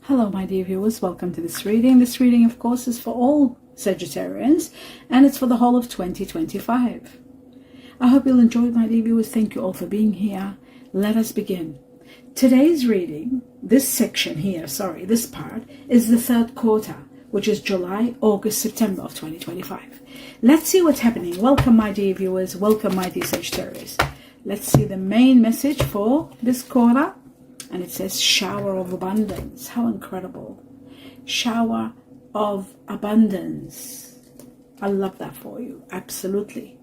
Hello my dear viewers, welcome to this reading. This reading of course is for all Sagittarians and it's for the whole of 2025. I hope you'll enjoy it my dear viewers. Thank you all for being here. Let us begin. Today's reading, this part is the third quarter, which is July, August, September of 2025. Let's see what's happening. Welcome my dear viewers, welcome my dear Sagittarius. Let's see the main message for this quarter. And it says shower of abundance. How incredible. Shower of abundance. I love that for you. Absolutely.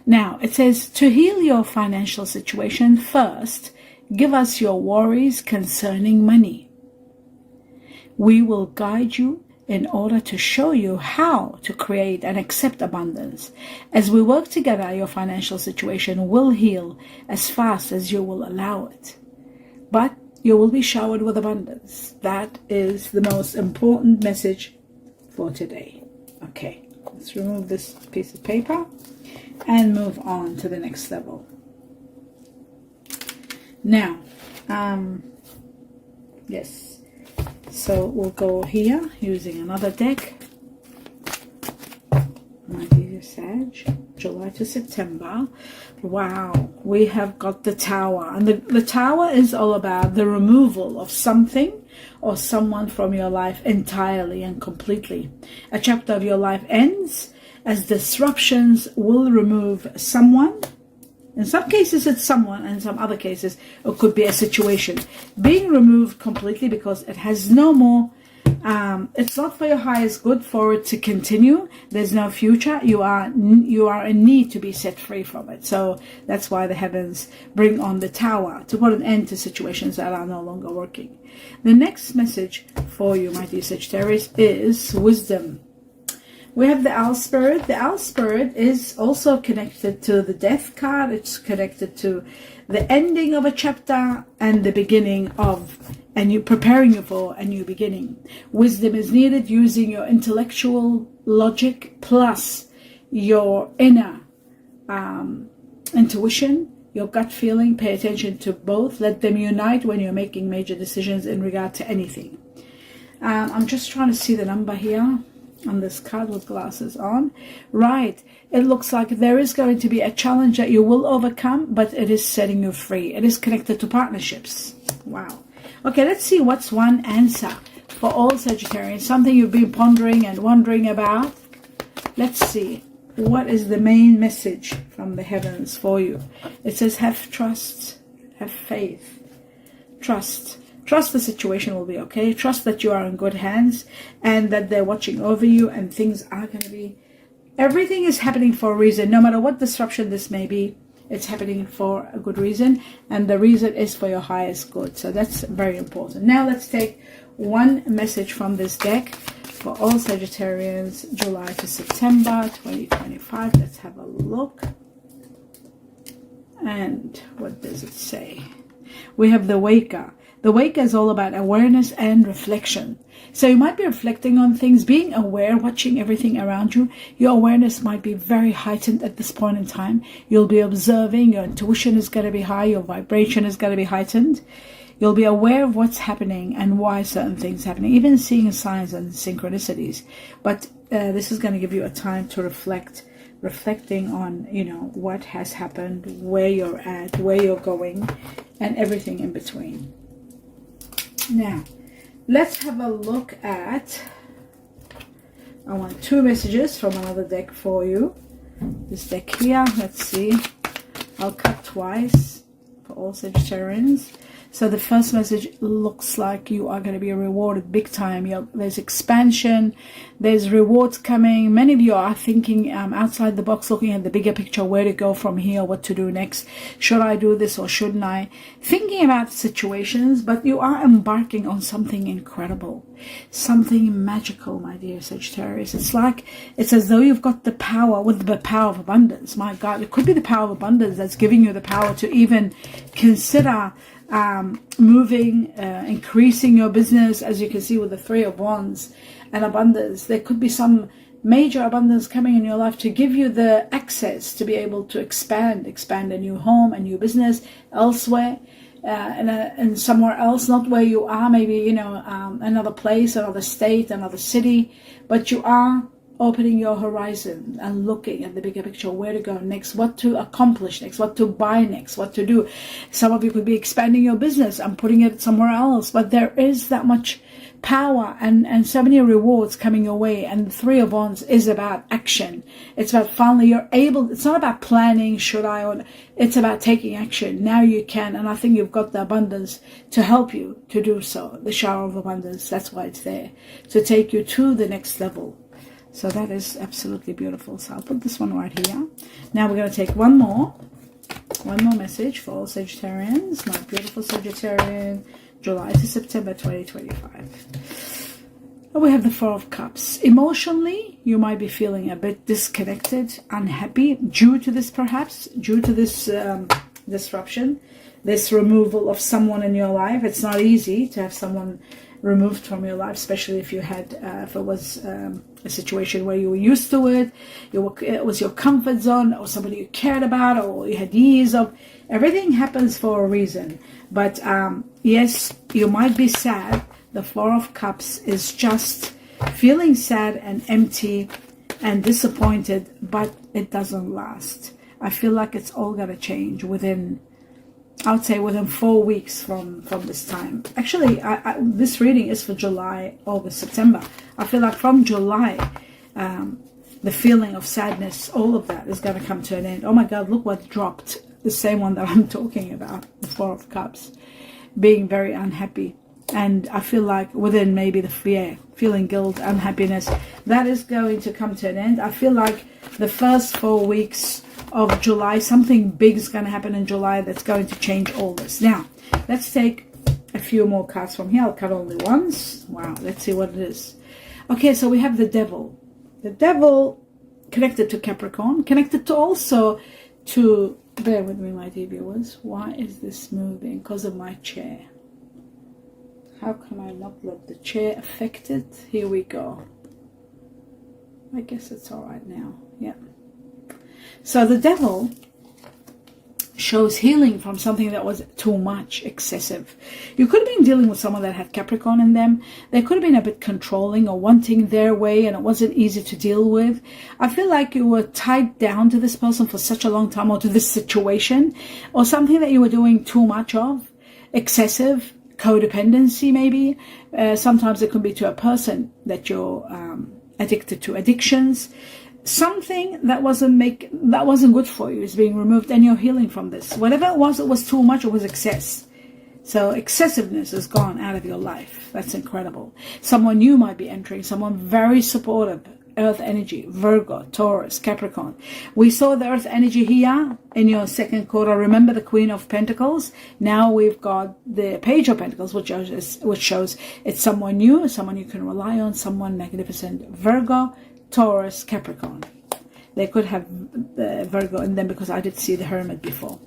Now, it says to heal your financial situation, first, give us your worries concerning money. We will guide you in order to show you how to create and accept abundance. As we work together, your financial situation will heal as fast as you will allow it. But you will be showered with abundance. That is the most important message for today. Okay, let's remove this piece of paper and move on to the next level. Now, yes, so we'll go here using another deck. My dear Sag, July to September. Wow, we have got the Tower, and the Tower is all about the removal of something or someone from your life entirely and completely. A chapter of your life ends as disruptions will remove someone. In some cases it's someone, and in some other cases it could be a situation being removed completely because it has no more it's not for your highest good for it to continue. There's no future. You are in need to be set free from it. So that's why the heavens bring on the Tower to put an end to situations that are no longer working. The next message for you, my dear Sagittarius, is wisdom. We have the Owl Spirit. The Owl Spirit is also connected to the Death card. It's connected to the ending of a chapter and the beginning of, and you preparing you for a new beginning. Wisdom is needed using your intellectual logic plus your inner intuition, your gut feeling. Pay attention to both. Let them unite when you're making major decisions in regard to anything. I'm just trying to see the number here on this card with glasses on. Right, it looks like there is going to be a challenge that you will overcome, but it is setting you free. It is connected to partnerships. Wow. Okay, let's see what's one answer for all Sagittarians, something you've been pondering and wondering about. Let's see what is the main message from the heavens for you. It says have trust, have faith, trust the situation will be okay. Trust that you are in good hands and that they're watching over you, and things are going to be, everything is happening for a reason. No matter what disruption this may be, it's happening for a good reason, and the reason is for your highest good. So that's very important. Now let's take one message from this deck for all Sagittarians, July to September 2025. Let's have a look. And what does it say? We have the Waker. The Waker is all about awareness and reflection. So you might be reflecting on things, being aware, watching everything around you. Your awareness might be very heightened at this point in time. You'll be observing. Your intuition is going to be high. Your vibration is going to be heightened. You'll be aware of what's happening and why certain things are happening, even seeing signs and synchronicities. But this is going to give you a time to reflecting on, what has happened, where you're at, where you're going, and everything in between. Now, let's have a look at, I want two messages from another deck for you. This deck here, let's see. I'll cut twice for all Sagittarians. So the first message looks like you are going to be rewarded big time. There's expansion, there's rewards coming. Many of you are thinking outside the box, looking at the bigger picture, where to go from here, what to do next. Should I do this or shouldn't I? Thinking about situations, but you are embarking on something incredible, something magical, my dear Sagittarius. It's as though you've got the power, with the power of abundance. My God, it could be the power of abundance that's giving you the power to even consider moving, increasing your business, as you can see with the Three of Wands and abundance. There could be some major abundance coming in your life to give you the access to be able to expand a new home, a new business elsewhere. in somewhere else, not where you are, maybe, you know, another place, another state, another city, but you are opening your horizon and looking at the bigger picture, where to go next, what to accomplish next, what to buy next, what to do. Some of you could be expanding your business and putting it somewhere else, but there is that much power and so many rewards coming your way. And the Three of Wands is about action. It's about finally you're able, it's not about planning, should I, or it's about taking action. Now you can, and I think you've got the abundance to help you to do so. The shower of abundance, that's why it's there, to take you to the next level. So that is absolutely beautiful. So I'll put this one right here. Now we're going to take one more message for all Sagittarians, my beautiful Sagittarian, July to September 2025. And we have the Four of Cups. Emotionally, you might be feeling a bit disconnected, unhappy due to this, perhaps, due to this disruption, this removal of someone in your life. It's not easy to have someone removed from your life, especially if you had, if it was a situation where you were used to it, it was your comfort zone, or somebody you cared about, or you had years of. Everything happens for a reason. But yes, you might be sad. The Four of Cups is just feeling sad and empty and disappointed, but it doesn't last. I feel like it's all gonna change within, I would say within 4 weeks from this time. Actually, this reading is for July, August, September. I feel like from July, the feeling of sadness, all of that is going to come to an end. Oh my God, look what dropped. The same one that I'm talking about, the Four of Cups. Being very unhappy. And I feel like within maybe the fear, feeling guilt, unhappiness, that is going to come to an end. I feel like the first 4 weeks of July, something big is going to happen in July that's going to change all this. Now, let's take a few more cards from here. I'll cut only once. Wow, let's see what it is. Okay, so we have the Devil. The Devil connected to Capricorn, connected to also to, bear with me, my dear viewers. Why is this moving? Because of my chair. How can I not let the chair affect it? Here we go. I guess it's all right now. Yeah. So the Devil shows healing from something that was too much, excessive. You could have been dealing with someone that had Capricorn in them. They could have been a bit controlling or wanting their way, and it wasn't easy to deal with. I feel like you were tied down to this person for such a long time, or to this situation, or something that you were doing too much of, excessive, codependency maybe. Sometimes it could be to a person that you're addicted to, addictions. Something that wasn't good for you is being removed, and you're healing from this. Whatever it was too much, it was excess. So excessiveness is gone out of your life. That's incredible. Someone new might be entering, someone very supportive, earth energy, Virgo, Taurus, Capricorn. We saw the earth energy here in your second quarter. Remember the Queen of Pentacles? Now we've got the Page of Pentacles, which shows it's someone new, someone you can rely on, someone magnificent. Virgo, Taurus, Capricorn. They could have the Virgo in them, because I did see the Hermit before.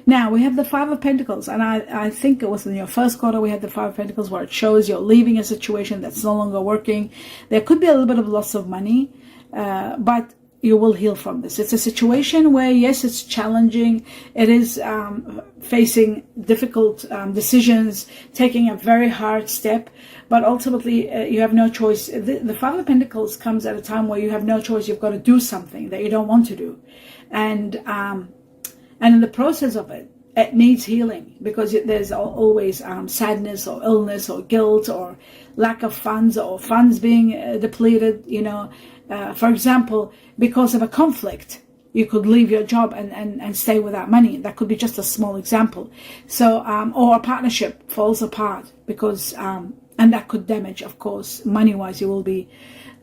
Now we have the Five of Pentacles, and I think it was in your first quarter we had the Five of Pentacles, where it shows you're leaving a situation that's no longer working. There could be a little bit of loss of money, but you will heal from this. It's a situation where, yes, it's challenging. It is facing difficult decisions, taking a very hard step, but ultimately you have no choice. The Five of Pentacles comes at a time where you have no choice. You've got to do something that you don't want to do. And in the process of it, it needs healing, because there's always sadness or illness or guilt or lack of funds, or funds being depleted, you know. For example, because of a conflict, you could leave your job and stay without money. That could be just a small example. So, or a partnership falls apart because, and that could damage, of course, money-wise. You will be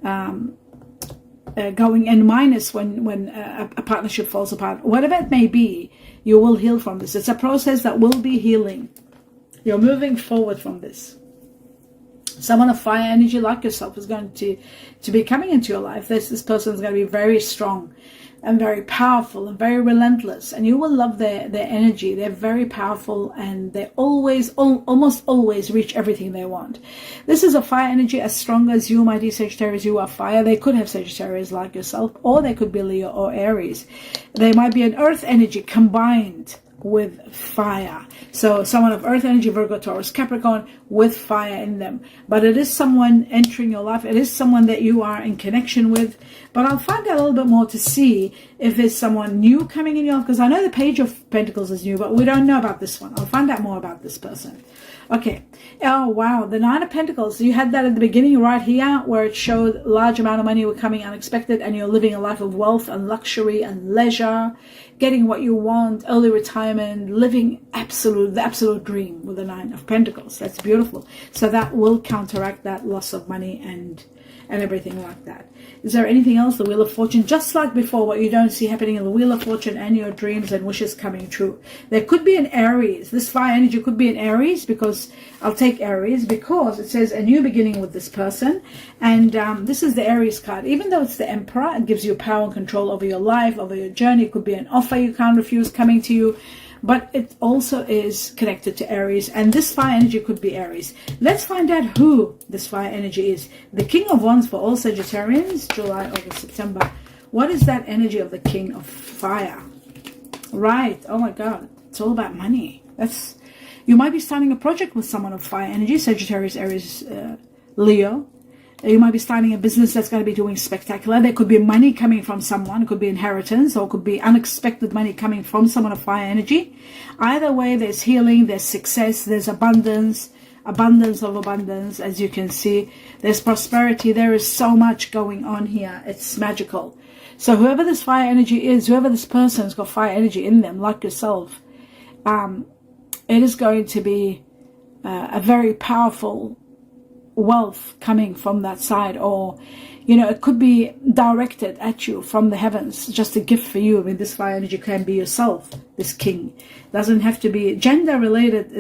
going in minus when a partnership falls apart. Whatever it may be, you will heal from this. It's a process that will be healing. You're moving forward from this. Someone of fire energy like yourself is going to be coming into your life. This person is going to be very strong and very powerful and very relentless, and you will love their energy. They're very powerful, and they almost always reach everything they want. This is a fire energy as strong as you, my dear Sagittarius. You are fire. They could have Sagittarius like yourself, or they could be Leo or Aries. They might be an earth energy combined with fire. So someone of earth energy, Virgo, Taurus, Capricorn, with fire in them. But it is someone entering your life. It is someone that you are in connection with. But I'll find out a little bit more to see if there's someone new coming in your life, because I know the Page of Pentacles is new, but we don't know about this one. I'll find out more about this person. Okay. Oh, wow. The Nine of Pentacles. You had that at the beginning right here where it showed large amount of money were coming unexpected, and you're living a life of wealth and luxury and leisure, getting what you want, early retirement, living the absolute dream with the Nine of Pentacles. That's beautiful. So that will counteract that loss of money and everything like that. Is there anything else? The Wheel of Fortune, just like before, what you don't see happening in the Wheel of Fortune and your dreams and wishes coming true. There could be an Aries. This fire energy could be an Aries, because I'll take Aries because it says a new beginning with this person. And this is the Aries card. Even though it's the Emperor, it gives you power and control over your life, over your journey. It could be an offer you can't refuse coming to you. But it also is connected to Aries, and this fire energy could be Aries. Let's find out who this fire energy is. The King of Wands for all Sagittarians, July, August, September. What is that energy of the King of Fire? Right. Oh my God. It's all about money. You might be starting a project with someone of fire energy, Sagittarius, Aries, Leo. You might be starting a business that's going to be doing spectacular. There could be money coming from someone. It could be inheritance, or it could be unexpected money coming from someone of fire energy. Either way, there's healing, there's success, there's abundance of abundance. As you can see, there's prosperity. There is so much going on here. It's magical. So whoever this fire energy is, whoever this person's got fire energy in them, like yourself, it is going to be a very powerful wealth coming from that side, or it could be directed at you from the heavens, just a gift for you. I mean, this fire energy can be yourself, this king. Doesn't have to be gender related.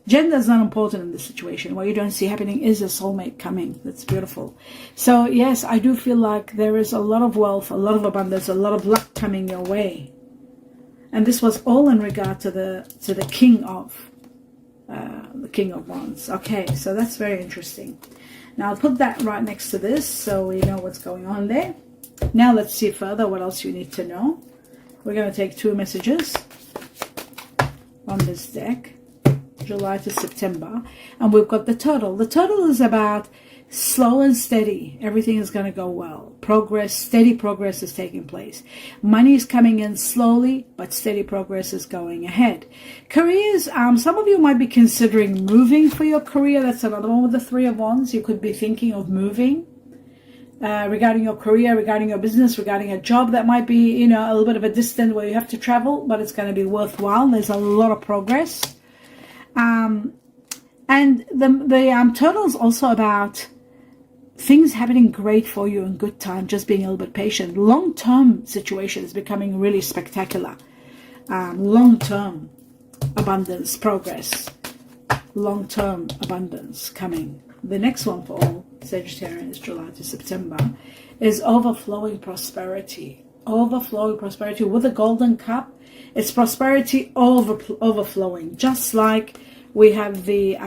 Gender is not important in this situation. What you don't see happening is a soulmate coming. That's beautiful. So yes, I do feel like there is a lot of wealth, a lot of abundance, a lot of luck coming your way. And this was all in regard to the King of Wands. Okay, so that's very interesting. Now I'll put that right next to this so we know what's going on there. Now let's see further what else you need to know. We're going to take 2 messages on this deck, July to September, and we've got the Turtle. The Turtle is about slow and steady. Everything is going to go well. Progress, steady progress is taking place. Money is coming in slowly, but steady progress is going ahead. Careers, some of you might be considering moving for your career. That's another one with the 3 of Wands. You could be thinking of moving regarding your career, regarding your business, regarding a job that might be, a little bit of a distance where you have to travel, but it's going to be worthwhile. There's a lot of progress. And the Turtle is also about things happening great for you in good time, just being a little bit patient. Long-term situations becoming really spectacular. Long-term abundance, progress. Long-term abundance coming. The next one for all Sagittarians, July to September, is overflowing prosperity. Overflowing prosperity with a golden cup. It's prosperity overflowing, just like we have the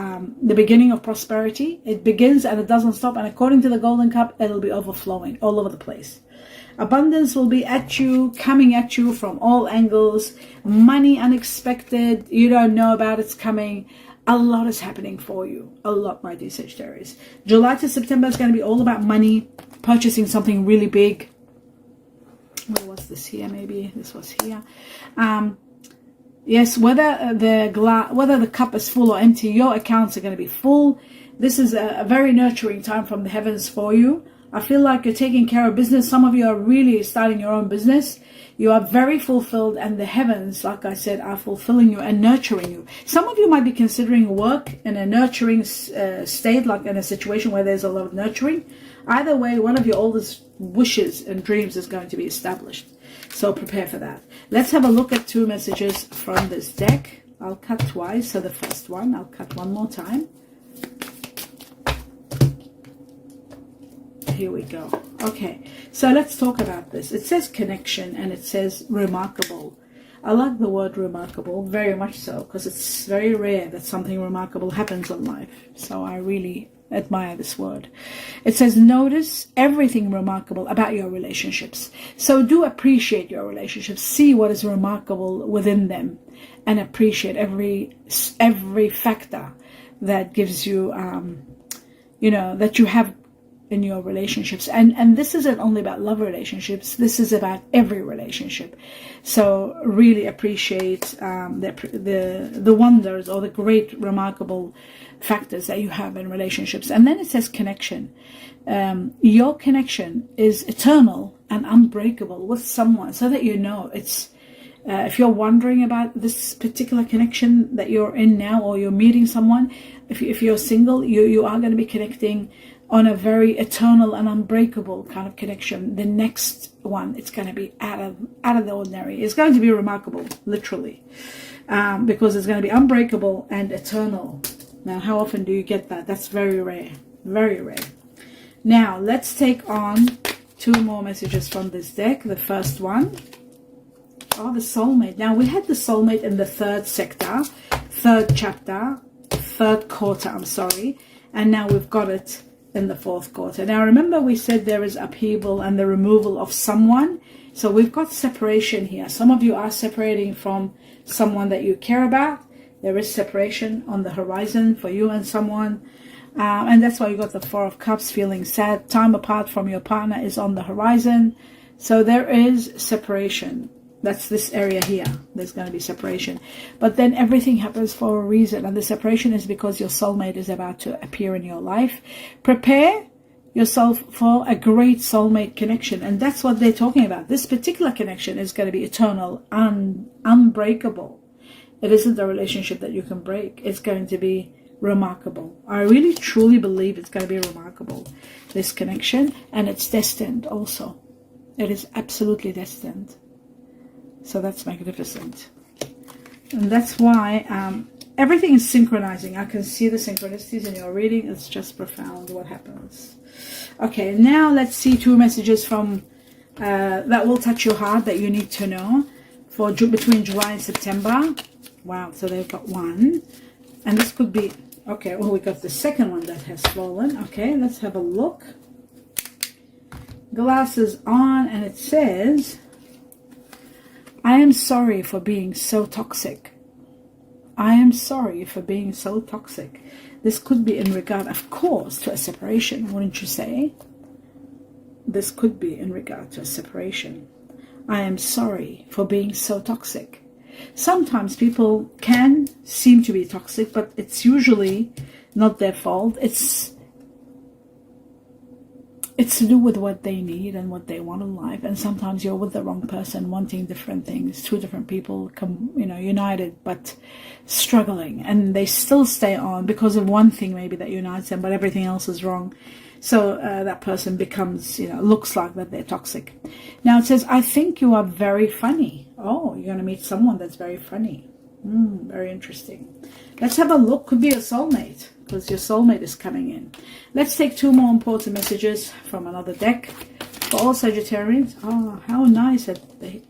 beginning of prosperity. It begins and it doesn't stop, and according to the golden cup, it'll be overflowing all over the place. Abundance will be at you, coming at you from all angles. Money unexpected, you don't know about, it's coming. A lot is happening for you. A lot, my dear Sagittarius. July to September is going to be all about money, purchasing something really big. Where was this here? Maybe this was here. Yes, whether the cup is full or empty, your accounts are going to be full. This is a very nurturing time from the heavens for you. I feel like you're taking care of business. Some of you are really starting your own business. You are very fulfilled, and the heavens, like I said, are fulfilling you and nurturing you. Some of you might be considering work in a nurturing state, like in a situation where there's a lot of nurturing. Either way, one of your oldest wishes and dreams is going to be established. So prepare for that. Let's have a look at 2 messages from this deck. I'll cut twice. So the first one, I'll cut one more time. Here we go. Okay, so let's talk about this. It says connection and it says remarkable. I like the word remarkable very much so, because it's very rare that something remarkable happens in life. So I really admire this word. It says, notice everything remarkable about your relationships. So do appreciate your relationships. See what is remarkable within them, and appreciate every factor that gives you, that you have in your relationships. And this isn't only about love relationships. This is about every relationship. So really appreciate the wonders or the great remarkable factors that you have in relationships. And then it says connection. Your connection is eternal and unbreakable with someone, so that you know it's if you're wondering about this particular connection that you're in now, or you're meeting someone, if you're single, you are going to be connecting on a very eternal and unbreakable kind of connection. The next one, it's going to be out of the ordinary. It's going to be remarkable, literally, because it's going to be unbreakable and eternal. Now, how often do you get that? That's very rare, very rare. Now, let's take on 2 more messages from this deck. The first one, the soulmate. Now, we had the soulmate in the 3rd sector, 3rd chapter, 3rd quarter, and now we've got it in the 4th quarter. Now, remember we said there is upheaval and the removal of someone. So we've got separation here. Some of you are separating from someone that you care about. There is separation on the horizon for you and someone. And that's why you got the 4 of Cups, feeling sad. Time apart from your partner is on the horizon. So there is separation. That's this area here. There's going to be separation. But then everything happens for a reason. And the separation is because your soulmate is about to appear in your life. Prepare yourself for a great soulmate connection. And that's what they're talking about. This particular connection is going to be eternal, unbreakable. It isn't a relationship that you can break. It's going to be remarkable. I really truly believe it's going to be remarkable, this connection. And it's destined also. It is absolutely destined. So that's magnificent. And that's why everything is synchronizing. I can see the synchronicities in your reading. It's just profound what happens. Okay, now let's see 2 messages from that will touch your heart, that you need to know for between July and September. Wow, so they've got 1. And this could be, okay, well, we got the second one that has fallen. Okay, let's have a look. Glasses on, and it says, I am sorry for being so toxic. I am sorry for being so toxic. This could be in regard, of course, to a separation, wouldn't you say? This could be in regard to a separation. I am sorry for being so toxic. Sometimes people can seem to be toxic, but it's usually not their fault. It's to do with what they need and what they want in life. And sometimes you're with the wrong person, wanting different things. 2 different people united but struggling, and they still stay on because of one thing maybe that unites them, but everything else is wrong. So that person becomes, looks like that they're toxic. Now it says, I think you are very funny. Oh, you're going to meet someone that's very funny. Very interesting. Let's have a look. Could be a soulmate, because your soulmate is coming in. Let's take 2 more important messages from another deck for all Sagittarians. Oh, how nice that they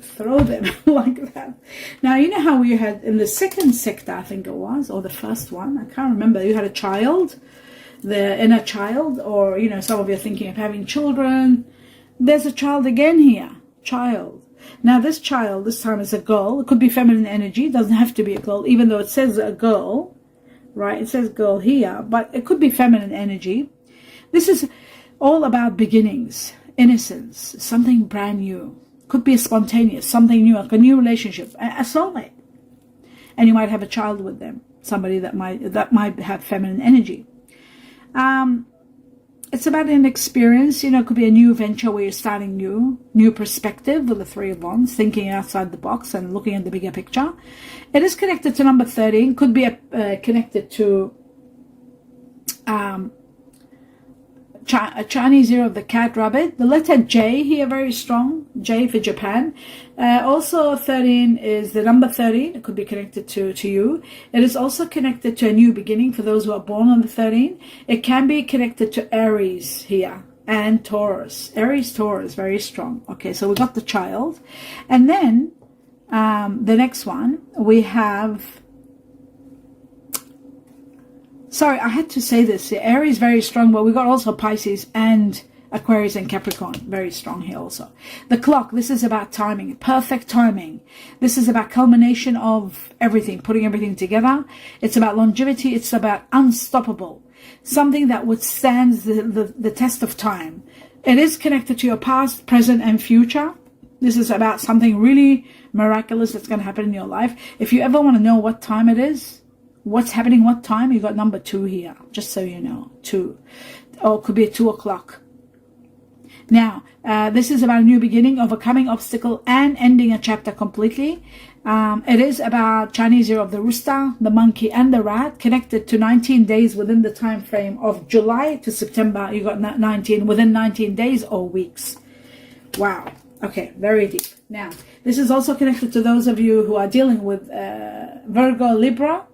throw them like that. Now, you know how we had in the 2nd sector, I think it was, or the 1st one, I can't remember, you had a child, the inner child, or, some of you are thinking of having children. There's a child again here, child. Now, this child, this time is a girl. It could be feminine energy. It doesn't have to be a girl, even though it says a girl, right? It says girl here, but it could be feminine energy. This is all about beginnings, innocence, something brand new. Could be a spontaneous, something new, like a new relationship, a soulmate. And you might have a child with them, somebody that might have feminine energy. It's about an experience, it could be a new venture where you're starting new perspective with the 3 of Wands, thinking outside the box and looking at the bigger picture. It is connected to number 13, could be connected to a Chinese year of the cat rabbit. The letter J here, very strong, J for Japan. Also 13 is the number 13. It could be connected to you. It is also connected to a new beginning for those who are born on the 13. It can be connected to Aries here and Taurus. Aries, Taurus, very strong. Okay, so we got the child. And then the next one, we have Sorry, I had to say this. The Aries very strong, but we got also Pisces and Aquarius and Capricorn very strong here also. The clock, this is about timing, perfect timing. This is about culmination of everything, putting everything together. It's about longevity. It's about unstoppable, something that withstands the test of time. It is connected to your past, present, and future. This is about something really miraculous that's going to happen in your life. If you ever want to know what time it is, what's happening, what time, you got number 2 here, just so you know, 2. Or it could be at 2 o'clock. Now, this is about a new beginning, overcoming obstacle, and ending a chapter completely. It is about Chinese year of the rooster, the monkey, and the rat, connected to 19 days within the time frame of July to September. You got 19 within 19 days or weeks. Wow. Okay, very deep. Now, this is also connected to those of you who are dealing with Virgo, Libra.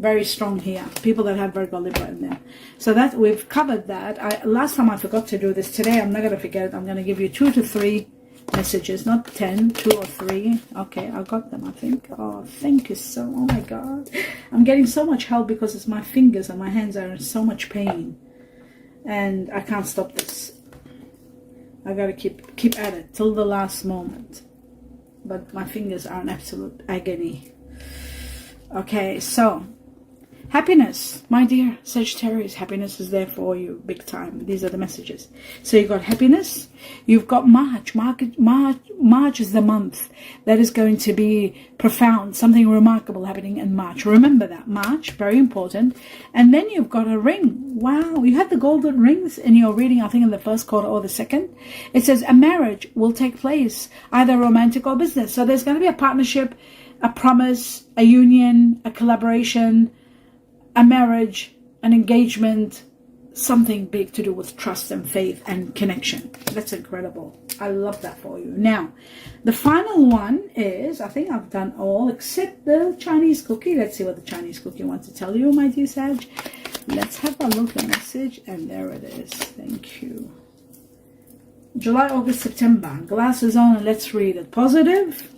Very strong here. People that have Virgo, Libra in them. So that we've covered that. Last time I forgot to do this. Today I'm not going to forget it. I'm going to give you 2 to 3 messages, not 10, 2 or 3. Okay, I got them, I think. Oh, thank you so. Oh my God, I'm getting so much help because it's my fingers and my hands are in so much pain, and I can't stop this. I gotta keep at it till the last moment, but my fingers are in absolute agony. Okay, so happiness, my dear Sagittarius, happiness is there for you big time. These are the messages. So you've got happiness, you've got March. March is the month that is going to be profound, something remarkable happening in March. Remember that, March, very important. And then you've got a ring. Wow, you had the golden rings in your reading, I think in the first quarter or the second. It says a marriage will take place, either romantic or business. So there's going to be a partnership, a promise, a union, a collaboration, a marriage, an engagement, something big to do with trust and faith and connection. That's incredible. I love that for you. Now, the final one is, I think I've done all except the Chinese cookie. Let's see what the Chinese cookie wants to tell you, my dear Sag. Let's have a look at the message, and there it is. Thank you. July, August, September. Glasses on and let's read it. Positive.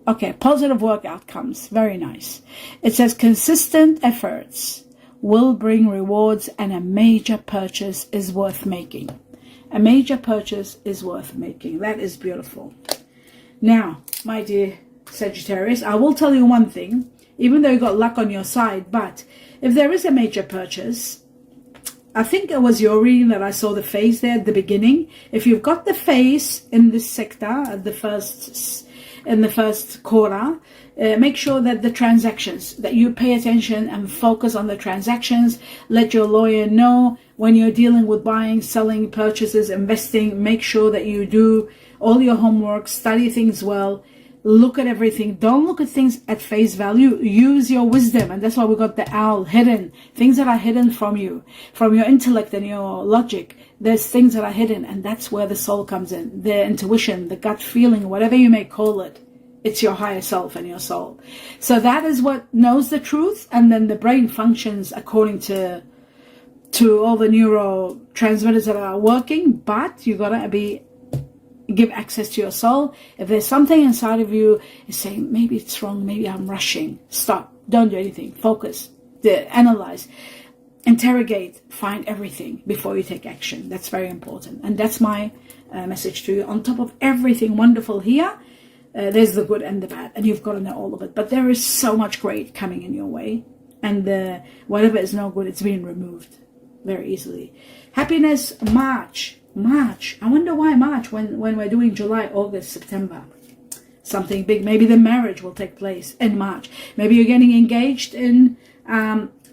Okay, positive work outcomes. Very nice. It says consistent efforts will bring rewards, and a major purchase is worth making. A major purchase is worth making. That is beautiful. Now, my dear Sagittarius, I will tell you one thing, even though you got luck on your side, but if there is a major purchase, I think it was your reading that I saw the face there at the beginning. If you've got the face in this sector at in the first quarter, make sure that the transactions, that you pay attention and focus on the transactions. Let your lawyer know when you're dealing with buying, selling, purchases, investing. Make sure that you do all your homework, study things well, look at everything. Don't look at things at face value. Use your wisdom. And that's why we got the owl, hidden. Things that are hidden from you, from your intellect and your logic. There's things that are hidden, and that's where the soul comes in. The intuition, the gut feeling, whatever you may call it. It's your higher self and your soul. So that is what knows the truth, and then the brain functions according to all the neurotransmitters that are working. But you gotta give access to your soul. If there's something inside of you is saying, maybe it's wrong, maybe I'm rushing, stop. Don't do anything. Focus. Analyze. Interrogate. Find everything before you take action. That's very important. And that's my message to you. On top of everything wonderful here, there's the good and the bad, and you've got to know all of it. But there is so much great coming in your way, and whatever is no good, it's being removed very easily. Happiness, March. I wonder why March when we're doing July, August, September. Something big. Maybe the marriage will take place in March. Maybe you're getting engaged in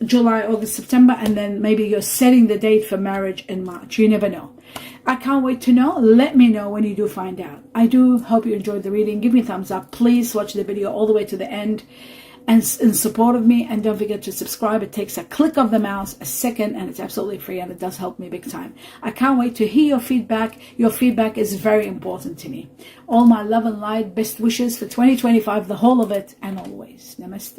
July, August, September, and then maybe you're setting the date for marriage in March. You never know. I can't wait to know. Let me know when you do find out. I do hope you enjoyed the reading. Give me a thumbs up. Please watch the video all the way to the end and in support of me. And don't forget to subscribe. It takes a click of the mouse, a second, and it's absolutely free, and it does help me big time. I can't wait to hear your feedback. Your feedback is very important to me. All my love and light, best wishes for 2025, the whole of it, and always. Namaste.